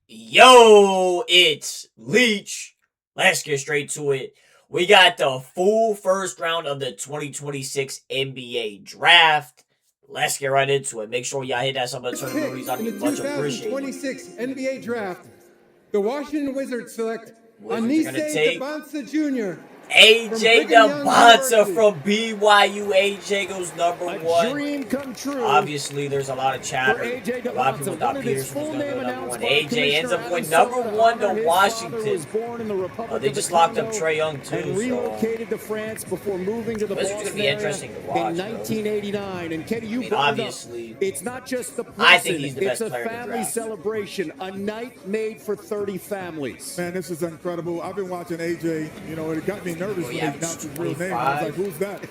Yo, it's Leech. Let's get straight to it. We got the full first round of the 2026 NBA draft. Let's get right into it. Make sure y'all hit that sub button notifications. I'd be much appreciated. 2026 NBA draft. The Washington Wizards select Wizards are gonna Anise take Debonsa Jr. AJ Debonsa from BYU. AJ goes number one. Dream come true. Obviously, there's a lot of chatter. AJ A lot of people thought Peterson was going to go number one. AJ ends up going number one to Washington. They just locked up Trae Young too. And relocated to France before moving to the Wizards Boston gonna be interesting to watch, in 1989. And Kenny, you brought it up. It's not just the person. I think he's the best it's a player in the family draft. celebration, a night made for 30 families. Man, this is incredible. I've been watching AJ. You know, it got me nervous when he announced his real name. I was like, "Who's that?"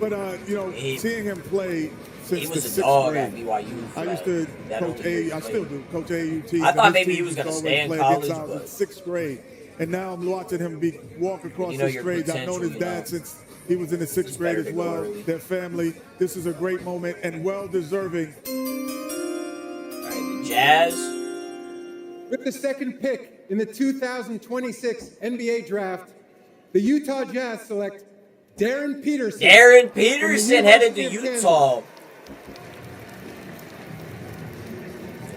But you know, seeing him play since He the was a sixth dog grade. at BYU. I used to coach A. I still do coach AUT. I thought maybe he was gonna stay in college, but sixth grade, and now I'm watching him walk across You know the your grades. I've known his potential, dad since he was in the sixth grade better as to go well. early. Their family. This is a great moment and well deserving. All right, the Jazz. With the second pick in the 2026 NBA draft, the Utah Jazz select Darren Peterson. Darren Peterson headed to University of Utah.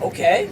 Okay.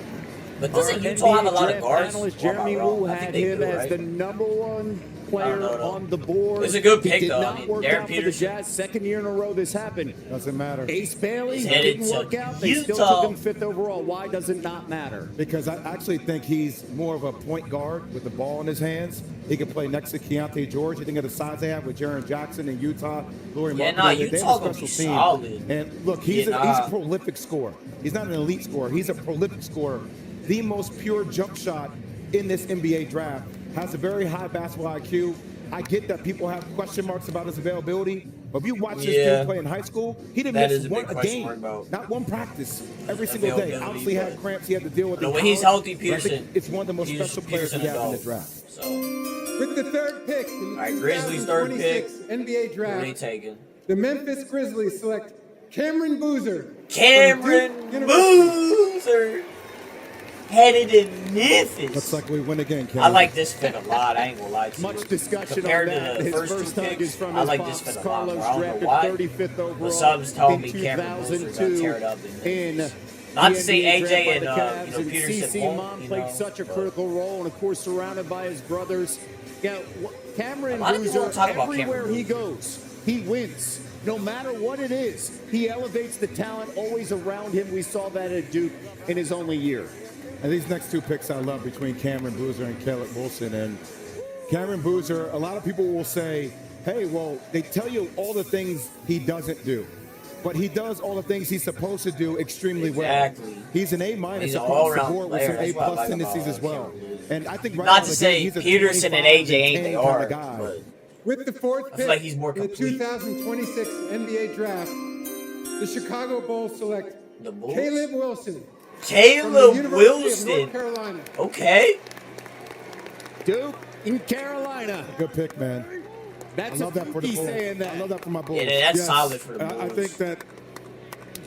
But doesn't Utah have a lot of guards? Analyst Or am I Jeremy wrong? Wu I think had they him do, as right? the number one player no. on the board. It's a good pick, It did though. not I mean, work Darren out for the Peterson. Jazz. Second year in a row this happened. Doesn't matter. Ace Bailey He's headed didn't to work out. They still Utah. took him fifth overall. Why does it not matter? Because I actually think he's more of a point guard with the ball in his hands. He can play next to Keontae George. You think of the size they have with Jaren Jackson in Utah. Laurie Yeah, Markkanen. nah, They have a Utah gonna special be team. solid. And look, he's Yeah, he's nah. a prolific scorer. He's not an elite scorer. He's a prolific scorer. The most pure jump shot in this NBA draft. Has a very high basketball IQ. I get that people have question marks about his availability, but if you watch this Yeah. kid play in high school, he didn't That is miss a big one a question game, mark about not one practice, every single day. availability, Obviously had but- cramps he had to deal with. No, in when he's college, healthy, but I think Peterson. it's one of the most special players we have in the adult. draft. So, With the third pick in the All right, Grizzlies' third 2026 pick. NBA who draft, they taking? the Memphis Grizzlies select Cameron Boozer. from Cameron Duke University. Boozer headed to Memphis. Looks like we win again, Kevin. I like this fit a lot. I ain't gonna lie to you. Much discussion Compared on to that. the His first first two hug picks, is from I his like pops. this fit a lot more. Carlos I don't know drafted why. 35th overall But subs tell in me Cameron Boozer gonna tear 2002. it up in In Not to say the NBA AJ draft by and the Cavs, Peterson CeCe won't, Mom you played know, such a but- critical role, and of course surrounded by his brothers. Yeah, Cameron A lot of people Boozer, don't talk about everywhere Cameron he Boozer. goes, he wins. No matter what it is, he elevates the talent always around him. We saw that at Duke in his only year. And these next two picks I love between Cameron Boozer and Caleb Wilson. And Cameron Boozer, a lot of people will say, hey, well, they tell you all the things he doesn't do. But he does all the things he's supposed to do extremely Exactly. well. He's an A- He's an across the all-around board with player. some That's what I A-plus like tendencies about as well. Cameron Boozer. And I think right Not out to of the say gate, he's a Peterson and 25 AJ ain't 10 they kind are, of guy. but With the fourth I pick feel like he's more in the complete. 2026 NBA draft, the Chicago Bulls select The Bulls? Caleb Wilson from the Caleb University of Wilson. North Carolina. Okay. Duke in Carolina. Good pick, man. I That's love that for the he's Bulls. saying that. I love that for my Bulls. Yeah, that's Yes. solid for the Bulls. I think that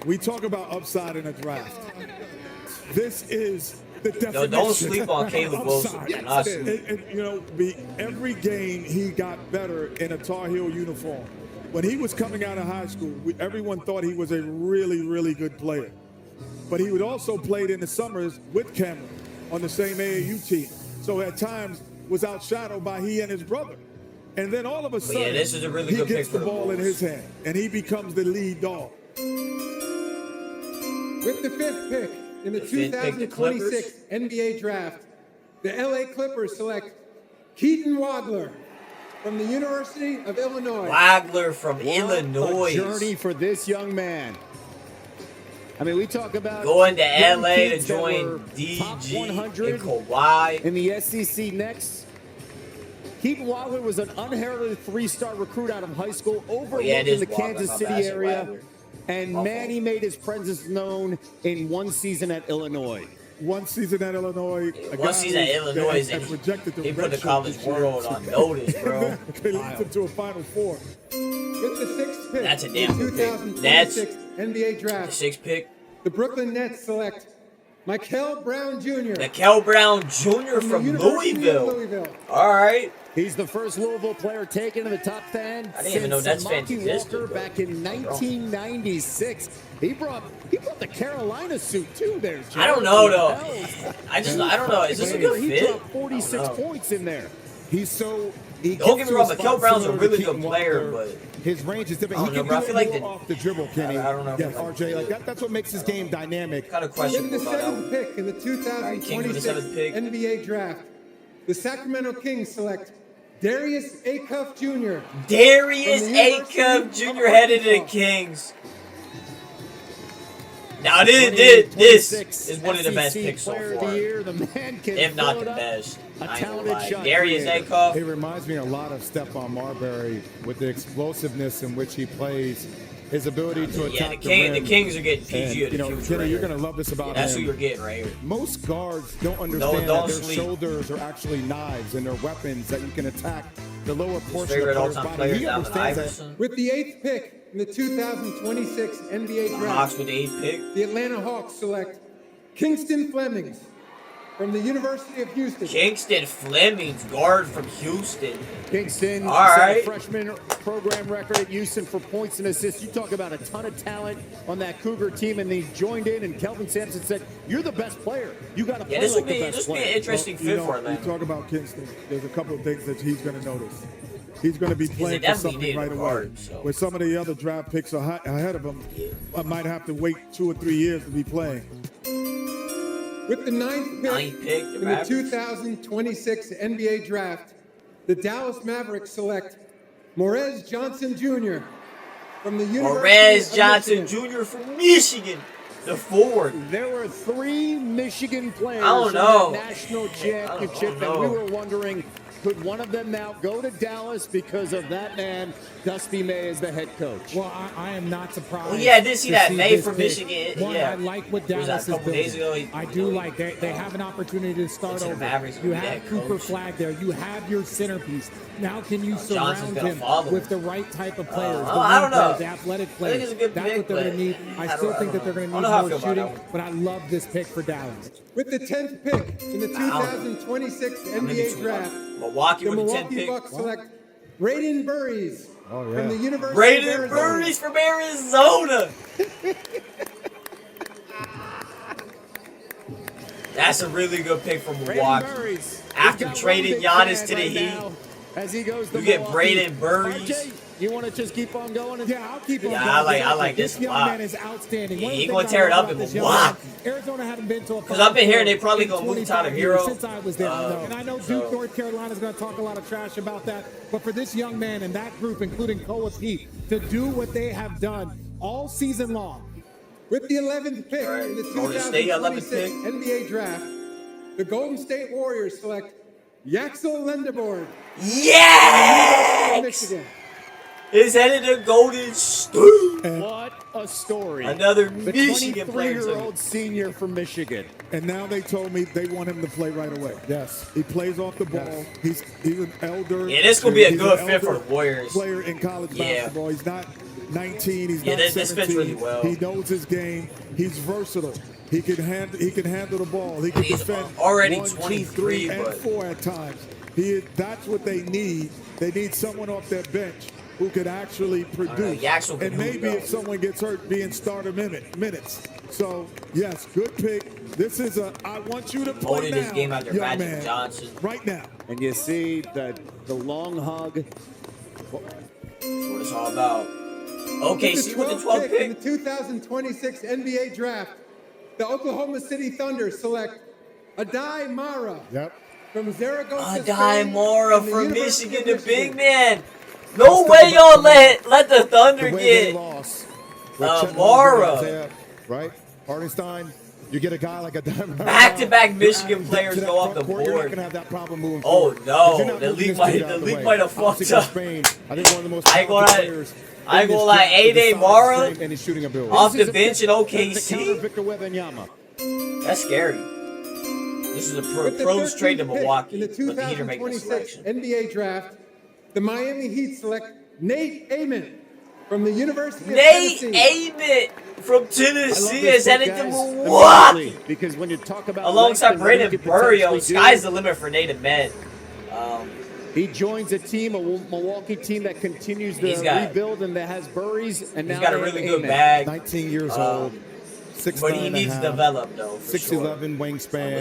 we talk about upside in a draft. This is the definition. don't sleep on Caleb of Wilson. upside. Do not And, sleep. and, you know, every game he got better in a Tar Heel uniform. When he was coming out of high school, everyone thought he was a really, really good player. But he would also played in the summers with Cameron on the same AAU team. So at times was outshadowed by he and his brother. And then all of a sudden, yeah, this is a really he good gets pick for the the ball in Bulls. his hand, and he becomes the lead dog. With the fifth pick in the fifth pick, the 2026 NBA draft, the LA Clippers select Keaton Wadler from the University of Illinois. Wagler from What Illinois. a journey for this young man. I mean, we talk about Going to young LA to kids that were join top DG 100 and Kawhi. in the SEC next. Keaton Wadler was an unheralded three-star recruit out of high school, overlooked it in is the Wadler, Kansas my City bad, I said area. Wagler. And My man, fault. he made his presence known in one season at Illinois. One season at Illinois. a Once guy he's at who- Illinois, that and projected to he put the redshirt college this year. world on notice, bro. They leads him to a Final Four. With the sixth pick That's a in damn the good pick. 2026 NBA The draft, sixth pick. the Brooklyn Nets select Mikel Brown Jr. Mikel Brown Jr. the from University of Louisville. All right. He's the first Louisville player taken to the top 10 I didn't even know since Nets fans Samaki existed, Walker bro. back in 1996. He brought the Carolina suit too there, Joe. I don't know, though. Hell. I don't know. Is this a good He fit? dropped 46 points in there. He's so. He Don't gets get me to wrong, a Mikel spot Brown's a similar to really good Keaton player, Walker. but His range is different. I He don't can know, bro. I do feel it like more off the dribble, Kenny. I don't know if Yes, I like RJ. Like that's what makes his game dynamic. kind of With questionable the about that seventh one. pick in the King with the 2026 seventh pick. NBA Draft, the Sacramento Kings select Darius Acuff Jr. Darius From the University Acuff of Jr. headed to the Arkansas. Kings. Now this is one of the best picks so Player far, of the year. The man can if not fill the it up. best. A I ain't gonna talented lie. shot Darius creator. It Acuff. reminds me a lot of Stephon Marbury with the explosiveness in which he plays, his ability to Yeah, attack the rim. Kings are getting PG And, of you the know, future. Kenny, right you're here. gonna love this about That's who him. you're getting right here. Most guards don't understand don't that their sleep. shoulders are actually knives and they're weapons that you can attack the lower portion Favorite of the all-time player's player body. He is Allen understands that. Iverson. With the eighth pick in the 2026 NBA Hawks Draft, with the 8th pick. the Atlanta Hawks select Kingston Flemings from the University of Houston. Kingston Flemings, guard from Houston. Kingston All set right. a freshman program record at Houston for points and assists. You talk about a ton of talent on that Cougar team, and they joined in, and Kelvin Sampson said, "You're the best player. You got to play Yeah, this like will be the best this will be player." an interesting You fit know, for we Atlanta. talk about Kingston. There's a couple of things that he's going to notice. He's going to be playing for definitely something needed right a away. guard, so. Where some of the other draft picks are ahead of him, I might have to wait 2 or 3 years to be playing. With the ninth Ninth pick, the in the Mavericks. 2026 NBA Draft, the Dallas Mavericks select Morez Johnson Jr. from the University Morez of Johnson Michigan. Jr. from Michigan, the forward. There were 3 Michigan players I don't in know. that national championship, I and don't we know. were wondering, could one of them now go to Dallas because of that man, Dusty May, as the head coach? Well, I am not surprised. Well, yeah, I did see to that May this from pick. Michigan, One, yeah. I like what Was that a Dallas is couple building. days ago? I do like they have an opportunity to start to the over. Mavericks You with have that Cooper coach. Flag there. You have your centerpiece. Now, can you Johnson's surround gonna him follow. with the right type of players? I the don't wing know. players, the athletic I think players. it's a good That's pick, what they're going but to need. I I don't- still I think don't that they're going know. I to don't know how I need feel more about shooting, that but I love this pick for Dallas. With the 10th pick in the 2026 NBA Draft, Milwaukee the with the 10th Milwaukee pick. Bucks select Braden Burries Oh, yeah. from the University of Braden Arizona. Burries from Arizona. That's a really good pick from Milwaukee. Burries. After He's got trading one big Giannis fan to the right Heat, now as he goes to you get Milwaukee. Braden Burries. RJ, you want to just keep on going? Yeah, I'll keep on Yeah, going. I like this This a young lot. man is outstanding. Yeah, One of he the gonna things tear I it love up about in this young Milwaukee. man, Arizona hadn't been to a 'Cause I've been hearing they Final probably Four gonna move in Tyler 25 years Hero. since I was there. And I know Duke, North Carolina is going to talk a lot of trash about that. But for this young man and that group, including Koa Pete, to do what they have done all season long, With the 11th pick All right, in the Golden State, 11th 2026 pick. NBA Draft, the Golden State Warriors select Yaxel Lendeborg from Yes! Michigan. Is headed to Golden State. What a story. Another the Michigan player. 23-year-old senior from Michigan. And now they told me they want him to play right away. Yes. He plays off the ball. He's an elder. Yeah, this gonna be a he's good an fit for elder the Warriors. Player in college Yeah. basketball. He's not 19. He's Yeah, not this fits 17. really well. He knows his game. He's versatile. He can handle the ball. He can He's defend already 1, 2, 23, 3, and but- 4 at times. That's what they need. They need someone off their bench who could actually produce. Yaxel can And maybe hoop, if though. someone gets hurt, being starter minutes. So yes, good pick. This is I want you to play Voted now, this game after young Magic man. Johnson. Right now. And you see the long hug. That's what it's all about. OKC with the 12th pick in the pick. 2026 NBA Draft, the Oklahoma City Thunder select Adai Mara Yep. from Zaragoza. Adai State Mora and the from University Michigan, of the big Michigan. man. No way y'all let the Thunder The way they get lost. with Chet Mara. Holmgren, Isaiah, right? Hardenstein. You get a guy like a Back-to-back Michigan players go off the You're not board. going to have that problem moving Oh, forward. no. If you're not The moving league this might- dude out the the league way, might have fucked obviously up. Spain, I think one of the most I ain't gonna talented lie- players I ain't in gonna this lie, draft with 8-8 his size, Mara frame, and his shooting ability. off the This is a bench in to OKC. counter Victor Wembanyama. That's scary. This is a With the pros trade to 13th pick Milwaukee. in the But the Heat are making a 2026 selection. NBA Draft, the Miami Heat select Nate Amon from the University of Nate Tennessee. Ament from I love Tennessee this is pick, headed to guys, Milwaukee. immediately, because when you talk about Alongside length and what he Brandon could Burrio, potentially sky's do, the limit for Nate Ament. he joins a team, a Milwaukee team that continues to He's got- rebuild and that has Burries, and now He's got a they really have good Ament. bag, 19 years old, 6'9" but he and a needs to half, develop though. For 6'11" sure. Let's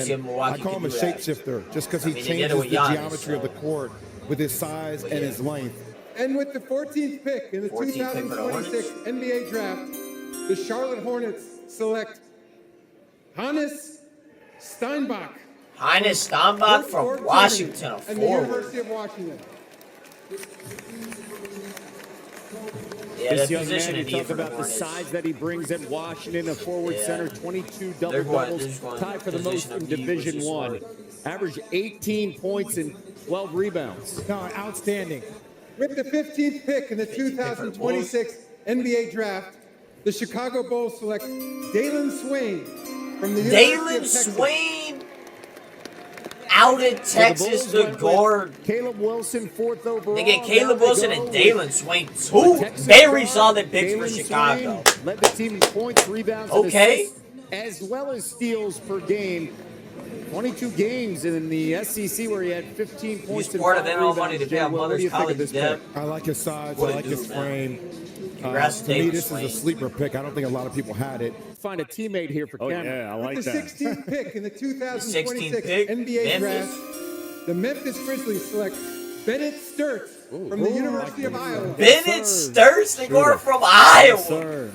see if wingspan. Milwaukee I call him a can do that. shapeshifter just because he I mean, they did it changes with the Giannis, geometry of the so- court with his size and yeah. his length. And with the 14th pick in the 14th pick for the 2026 NBA Draft, the Charlotte Hornets select Hannes Steinbach. Heinz Steinbach from Fort Washington, a and the forward. University of Washington. Yeah, This that young position man, in you need talk for the about the Hornets. size that he brings at Washington, a forward Yeah. center, 22 They're double-doubles, going tied for the most position in of need, which Division is One. smart. Averaged 18 points and 12 rebounds. No, outstanding. With the 15th pick in the 2026 NBA Draft, the Chicago Bulls select Dalen Swain from the University of Dalen Texas. Swain out of So Texas, Bulls the went with guard. Caleb Wilson, 4th overall. They get Caleb Now Wilson go and with Dalen Swain, a two Texas very guard, solid picks for Dalen Chicago. Swain led the team in points, rebounds, Okay. and assists, as well as steals per game. 22 games in the SEC where he had 15 points He's and part of 5 NL rebounds. money to pay Jay, on what do mother's you think of college this debt. pick? I like his size. What I a like dude, his man. frame. Congrats to To me, Dalen this Swain. is a sleeper pick. I don't think a lot of people had it. Find a teammate here for Cameron. I With like the that. 16th pick in the 2026 pick, NBA Memphis. Draft, the Memphis Grizzlies select Bennett Sturt from the University of Iowa. Bennett sir. Sturts, the guard from Iowa. Sir.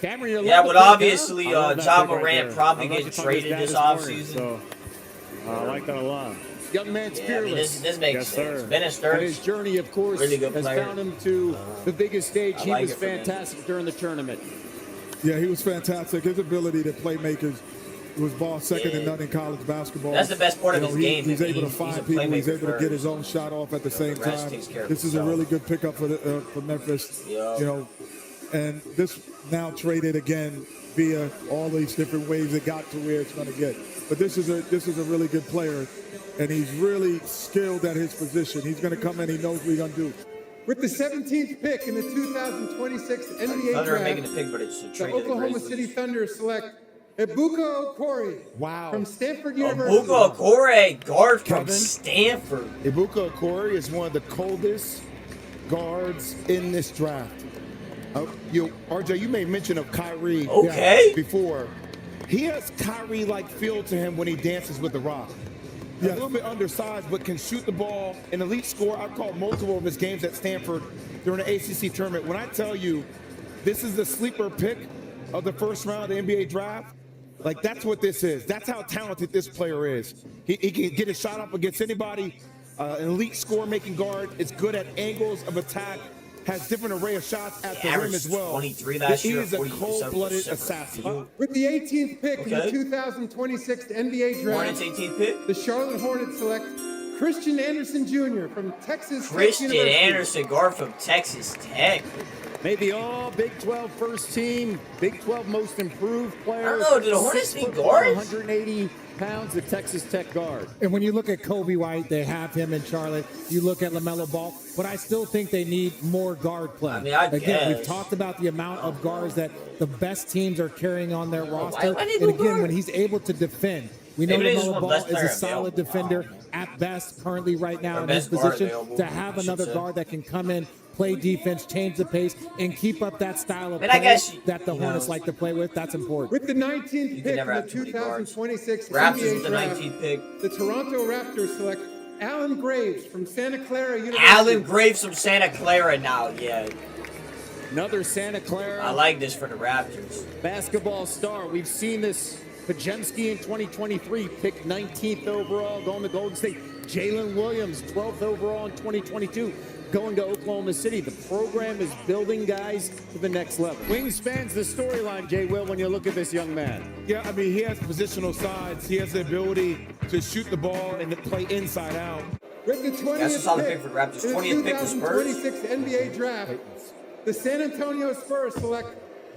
Cameron, you Yeah, love but the pick, huh? obviously, I love that John pick right Morant there. probably I was getting talking to traded guy this morning, offseason. So I like that a lot. Young man's Yeah, I mean, fearless. this makes Yes, sense. sir. Bennett And his Sturts, journey, of course, Really good has player. found him to the biggest stage. I He like was it for him. fantastic during the tournament. Yeah, he was fantastic. His ability to play makers was ball second to Yeah. none in college basketball. That's the best part of You know, his game. He's I mean, able to he's a find people. He's playmaker able to get first. his own shot off at the same the rest time. takes care of This is a itself. really good pickup for Memphis. Yeah. You know, and this now traded again via all these different ways it got to where it's going to get. But this is a really good player, and he's really skilled at his position. He's going to come in. He knows what he's going to do. With the 17th pick in the 2026 NBA Thunder are making Draft, a pick, but it's a the trade to the Oklahoma Grizzlies. City Thunder select Ibuka Okori Wow. from Stanford University. Ibuka Okoro, guard from Kevin? Stanford. Ibuka Okori is one of the coldest guards in this draft. RJ, you made mention of Kyrie Okay. before. He has Kyrie-like feel to him when he dances with the Rock. A little bit undersized, but can shoot the ball. An elite scorer. I've called multiple of his games at Stanford during the ACC tournament. When I tell you this is the sleeper pick of the first round of the NBA draft, like that's what this is. That's how talented this player is. He can get a shot up against anybody. An elite scorer making guard. Is good at angles of attack. Has different array of shots at the rim Averaged as well. 23 last he year, is a 40% cold-blooded from assassin. field. With the 18th pick in the Okay. 2026 NBA Hornets Draft, 18th pick. the Charlotte Hornets select Christian Anderson Jr. from Texas Tech Christian University. Anderson, guard from Texas Tech. Made the all Big 12 first team, Big 12 most improved player. I don't know, do the Hornets 6 need foot guards? 180 pounds, the Texas Tech guard. And when you look at Kobe White, they have him in Charlotte. You look at LaMelo Ball, but I still think they need more guard play. I mean, I Again, we've guess. talked about the amount of guards that the best teams are carrying on their roster. why they And go again, guard? when he's able to defend, we know Maybe they just LaMelo want Ball best is a player solid available. defender at best currently right now Or in his best guard position. available, To I have should another say. guard that can come in, play defense, change the pace, and keep up that style of I mean, I play guess, that the you Hornets know, like to play with, that's important. With the 19th You can pick never in have the too many guards. 2026 Raptors NBA with the Draft, 19th pick. the Toronto Raptors select Alan Graves from Santa Clara University. Alan Graves from Santa Clara now, yeah. Another Santa Clara I like this for the Raptors. basketball star. We've seen this. Pajemski in 2023 picked 19th overall, going to Golden State. Jalen Williams, 12th overall in 2022, going to Oklahoma City. The program is building guys to the next level. Wingspan's the storyline, Jay Will, when you look at this young man. Yeah, I mean, he has positional sides. He has the ability to shoot the ball and to play inside out. With the 20th That's a solid pick pick for the Raptors. in the 20th pick to Spurs. 2026 NBA Draft, the San Antonio Spurs select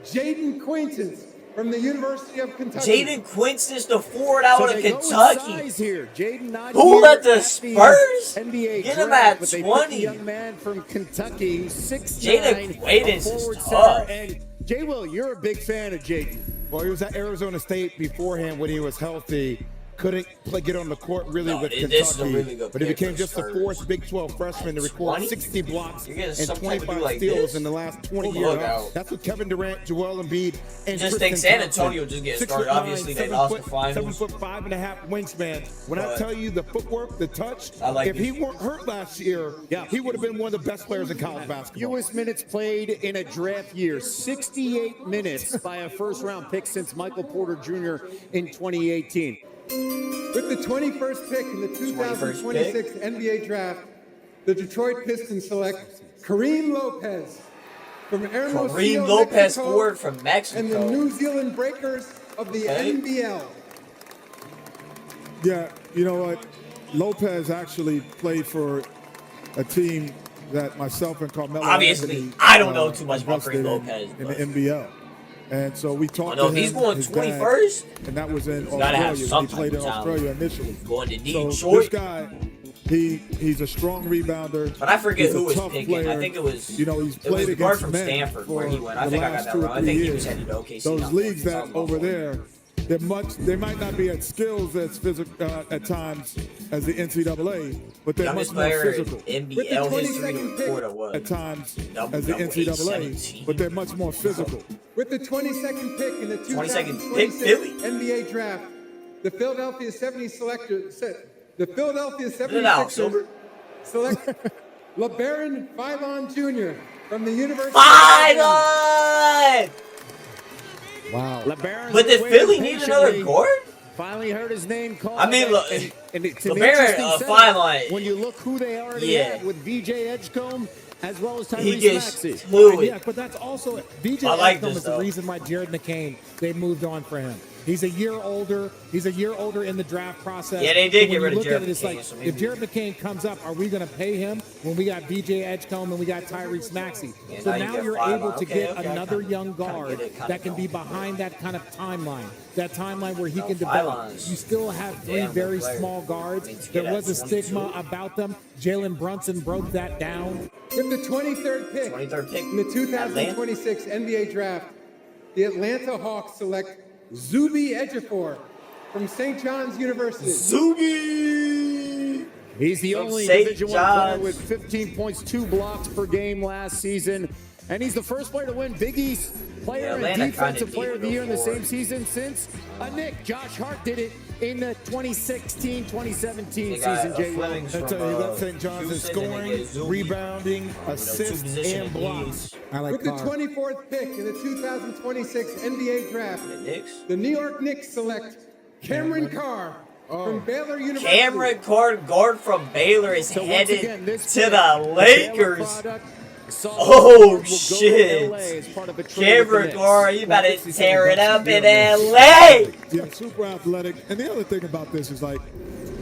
Jaden Quaintance from the University of Kentucky. Jaden Quincy's the forward out of they go with Kentucky. size here. Jaden not Who here let the at Spurs NBA get him draft, at but they picked 20? the young man from Kentucky, 6'9", Jaden Quaidens is forward tough. center. And Jay Will, you're a big fan of Jaden. Well, he was at Arizona State beforehand when he was healthy. Couldn't get on the court really No, with this Kentucky, is a really good but he pick became for just the Spurs. fourth Big 12 freshman to record 20? 60 blocks You're getting and some type of 25 dude like steals this? in the last 20 Who years. look out? That's what Kevin Durant, Joel Embiid, and Just Tristan think San Thompson. Antonio just getting 6'9", started. Obviously, they 7 lost foot, the finals. 7'5.5" wingsman. When I But- tell you the footwork, the touch, I like if he these. weren't hurt last year, he would have been one of the best players in college basketball. Fewest minutes played in a draft year, 68 minutes by a first-round pick since Michael Porter Jr. in 2018. With the 21st pick in the 2026 NBA Draft, the Detroit Pistons select Kareem Lopez from Hermosillo, Kareem Lopez Mexico, forward from and the Mexico. New Zealand Breakers of the Okay. NBL. Yeah, you know what? Lopez actually played for a team that myself and Carmelo Obviously, Anthony, I don't know too much about invested Kareem in- Lopez, in but- the NBL. And so we talked know to if he's him, going his dad, 21st, and that was in gotta have Australia. some He played in type of Australia initially. Going to So Detroit. this guy, he's a strong rebounder. But I forget He's a who was tough picking. I player. think it was. You know, he's it was played the guard against from men Stanford for where he went. I the think I got last that 2 or wrong. I 3 think he years. was headed to OKC. Those not leagues Memphis. that I'm over wrong. there, they might not be at skills as physical at times as the NCAA, but they're Youngest much more player in physical NBL With the history to 22nd pick record was. at times Double, as the double, NCAA, 8-17. but they're much more physical. With the 22nd pick in the 22nd 2026 pick, Philly. NBA Draft, the Philadelphia 76ers Silver. select LeBaron Philon Jr. from the University Finally! Wow. LeBaron's But did waiting Philly need another patiently. guard? Finally heard his name called. I mean, look, and it's an LeBaron, interesting setup Philon- when you look who they already Yeah. have with VJ Edgecombe as well as He Tyrese gets Maxey. fluid. Yeah, but that's also VJ I like Edgecombe this, is the though. reason why Jared McCain they moved on for him. He's a year older. He's a year older in the draft process. Yeah, they did So when get you rid of look at Jared it, it's McCain, like, so maybe- if Jared McCain comes up, are we going to pay him when we got VJ Edgecombe and we got Tyrese Maxey? Yeah, So now you now get you're five able on. to Okay, get okay, I another kinda- young kinda guard get it, kinda that can be know. behind that kind of timeline. That timeline where he No, can develop. Philon's You still have three damn good very player. small guards. I mean, to There get was a at 22. stigma about them. Jalen Brunson broke that down. With the 23rd pick 23rd pick. in the 2026 NBA Draft, the Atlanta Hawks select Zuby Ejiofor from St. John's University. Zuby! He's the From only St. Division I player John's. with 15 points, 2 blocks per game last season. And he's the first player to win Big East Player Yeah, and Atlanta Defensive kinda Player of the did it Year in the before. same season since Nick. Josh Hart did it in the 2016-2017 They got season, Jay. Flemings That's from, that's St. John's in Houston, and they scoring, get Zuby. rebounding, You know, two assists, position and blocks. I like With the Carr. 24th pick in the 2026 NBA Draft, The Knicks. the New York Knicks select Cameron Carr from Baylor University. Cameron Carter, guard from Baylor, is So once headed again, this to pick, the Baylor Lakers. product, Saul Oh, Howard will go to shit. LA as part of a trade with the Cameron Knicks. Carter, you about to tear it up in LA. Yeah, super athletic. And the other thing about this is like,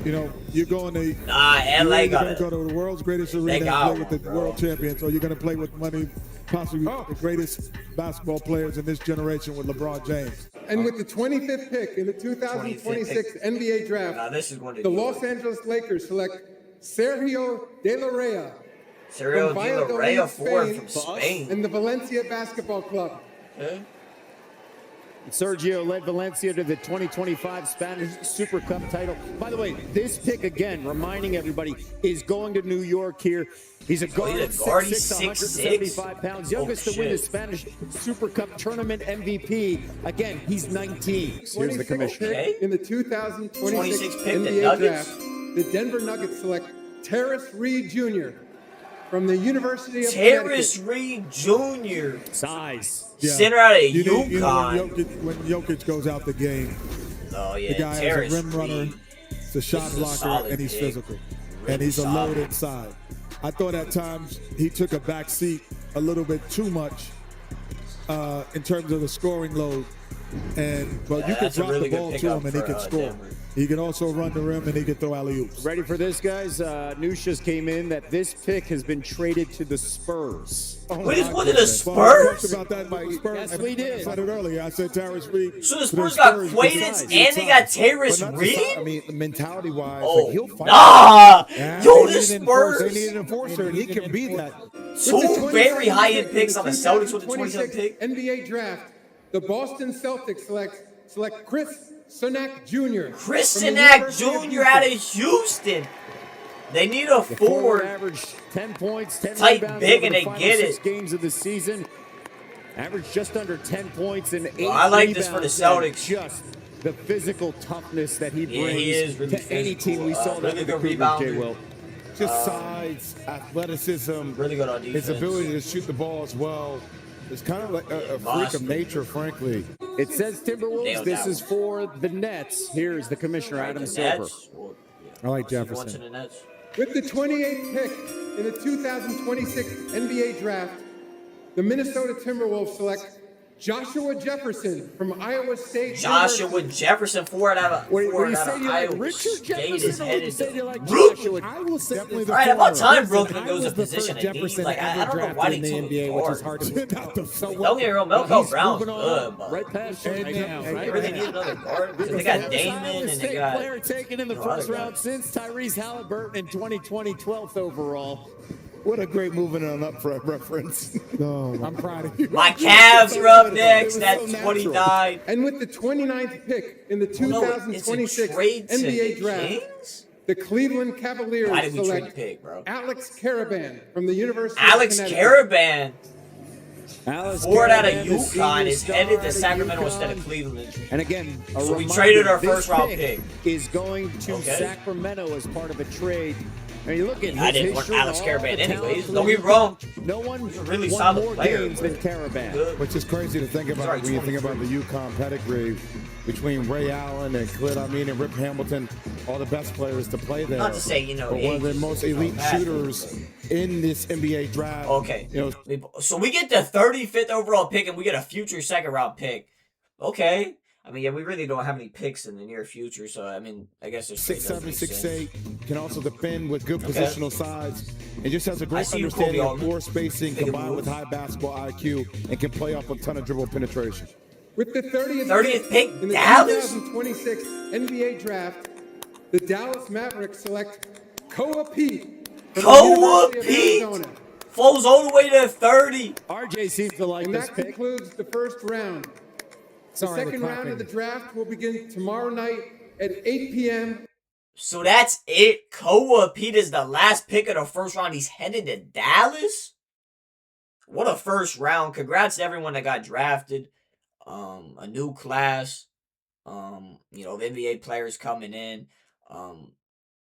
you know, you're going to Nah, LA you're got going to go it. to the world's greatest arena and got play with the one, bro. world champions, or you're going to play with possibly the greatest basketball players in this generation with LeBron James. And with the 25th pick in the 2026 NBA Draft, Nah, this is going to the do Los it. Angeles Lakers select Sergio De La Rey Sergio from De La Rey, Valladolid, forward from Spain, Spain. and the Valencia Basketball Club. Okay. Sergio led Valencia to the 2025 Spanish Super Cup title. By the way, this pick again, reminding everybody, is going to New York here. He's a guard, he's a guard, he's 6'6", 6'6". 175 pounds, youngest Oh, to win the shit. Spanish Super Cup tournament MVP. Again, he's 19. Here's the 26th commissioner. Okay. pick in the 2026 26 pick, the NBA Nuggets. Draft, the Denver Nuggets select Terrace Reed Jr. from the University of Terrace Connecticut. Reed Jr. Size. Yeah. Center out of You know, UConn. when Jokic goes out the game, Oh, yeah. the guy Terrace is a rim runner, Reed. he's a shot This is a blocker, solid and he's pick. physical. Really And he's a solid. load inside. I thought at times he took a back seat a little bit too much in terms of the scoring load. But you could That's a drop really the good ball to pickup him and he for, could score. Denver. He can also run the rim and he can throw alley-oops. Ready for this, guys? News just came in that this pick has been traded to the Spurs. Wait, this one to the Well, we Spurs? talked about that with the Spurs. Yes, we did. I said it earlier. I said Tyrese Reed. So the to the Spurs got Spurs Quaidance besides. and they got But Tyrese not the Reed? side- I mean, mentality-wise, Oh, like, he'll fight. nah! Yeah, Yo, they the need an enforcer. Spurs. They need an enforcer, and he can be that. Two very high-end picks on the Celtics with the 27th pick. NBA draft. The Boston Celtics select Chris Sunak Jr. Chris from the Sinak University Jr. out of Houston. They need a Forward forward. averaged 10 points, 10 Tight rebounds big over and the they final get 6 it. games of the season. Averaged just under 10 points and 8 I like this for the rebounds, and Celtics. Just the physical toughness that he Yeah, brings he is really to any physical. team. We saw that Really with the good Cougars, rebounder. Jay Will. Just size, athleticism, Really good on defense. his ability to shoot the ball as well. It's kind of like a freak Monster. of nature, frankly. It says Timberwolves. Nailed This that is for the Nets. Here's the commissioner, Adam The Silver. Nets? Well, yeah. I like So you want Jefferson. to the Nets? With the 28th pick in the 2026 NBA draft, the Minnesota Timberwolves select Joshua Jefferson from Iowa State Joshua University. Jefferson, forward out of Wait, were forward you out saying of you like Iowa Richard State Jefferson is or would you headed say to you like Root. Joshua? I will say Definitely this. the All right, about time Listen, Brooklyn I goes was a the position first of need. Jefferson Like, I ever don't know why drafted they in the took NBA, which is hard. hard to Not the So Don't get me wrong, Well, Melco he's Brown's moving on good, but right past you And right now, now. they Right really now. need another guard because they The got first Damon Iowa and they State got player taken in the no first other round guys. since Tyrese Halliburton in 2020, 12th overall. What a great moving on up for reference. No, I'm proud of you. My Cavs are up It next was at so natural. 29. And with the 29th pick in the No, it's a 2026 trade to NBA the draft, Kings? the Cleveland Cavaliers Why did we trade the select pick, bro? Alex Caravan from the University Alex of Connecticut. Caravan, Alice forward out of Caravan, the UConn, senior is star headed out to of Sacramento UConn. instead of Cleveland. And again, a So we reminder, traded our this first round pick. is going to Okay. Sacramento as part of a trade. I mean, look at I his didn't want history and Alex all Caravan the talent anyways. for Don't the get me wrong. No one He's a really won solid more player, games but than Caravan. good. Which is crazy to think about Sorry, when you think about 23. the UConn pedigree between Ray Allen and Khalid Amin and Rip Hamilton, all the best players to play there. Not to say, you know, but one of the age is most no elite matter, shooters in this NBA draft. Okay. You know, So we get the 35th overall pick and we get a future second round pick. Okay. I mean, yeah, we really don't have any picks in the near future, so I mean, I guess it's 6'7", 6'8", can also defend with good Okay. positional size, and just has a I great see you, understanding Kobe of Altman. floor spacing Make a combined move. with high basketball IQ, and can play off a ton of dribble penetration. With the 30th, 30th pick, in the Dallas? 2026 NBA draft, the Dallas Mavericks select Koa Pete from the Koa University of Pete? Arizona. Falls all the way to 30. RJ seems to like And this that pick. concludes the first round. The Sorry, second the round of the clapping. draft will begin tomorrow night at 8 p.m. So that's it. Koa Pete is the last pick of the first round. He's headed to Dallas. What a first round. Congrats to everyone that got drafted. A new class. You know, NBA players coming in. You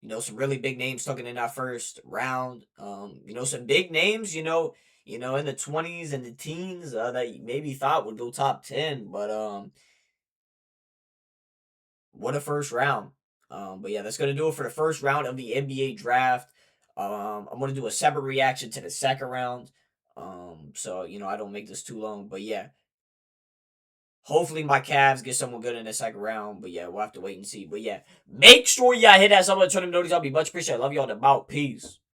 know, some really big names taken in that first round. You know, some big names, you know, in the 20s and the teens that you maybe thought would go top 10. But what a first round. But yeah, that's gonna do it for the first round of the NBA draft. I'm gonna do a separate reaction to the second round. So you know I don't make this too long. But yeah. Hopefully my Cavs get someone good in the second round. But yeah, we'll have to wait and see. But yeah, make sure y'all hit that sub button, turn them notifications. I'll be much appreciated. I love y'all. About peace.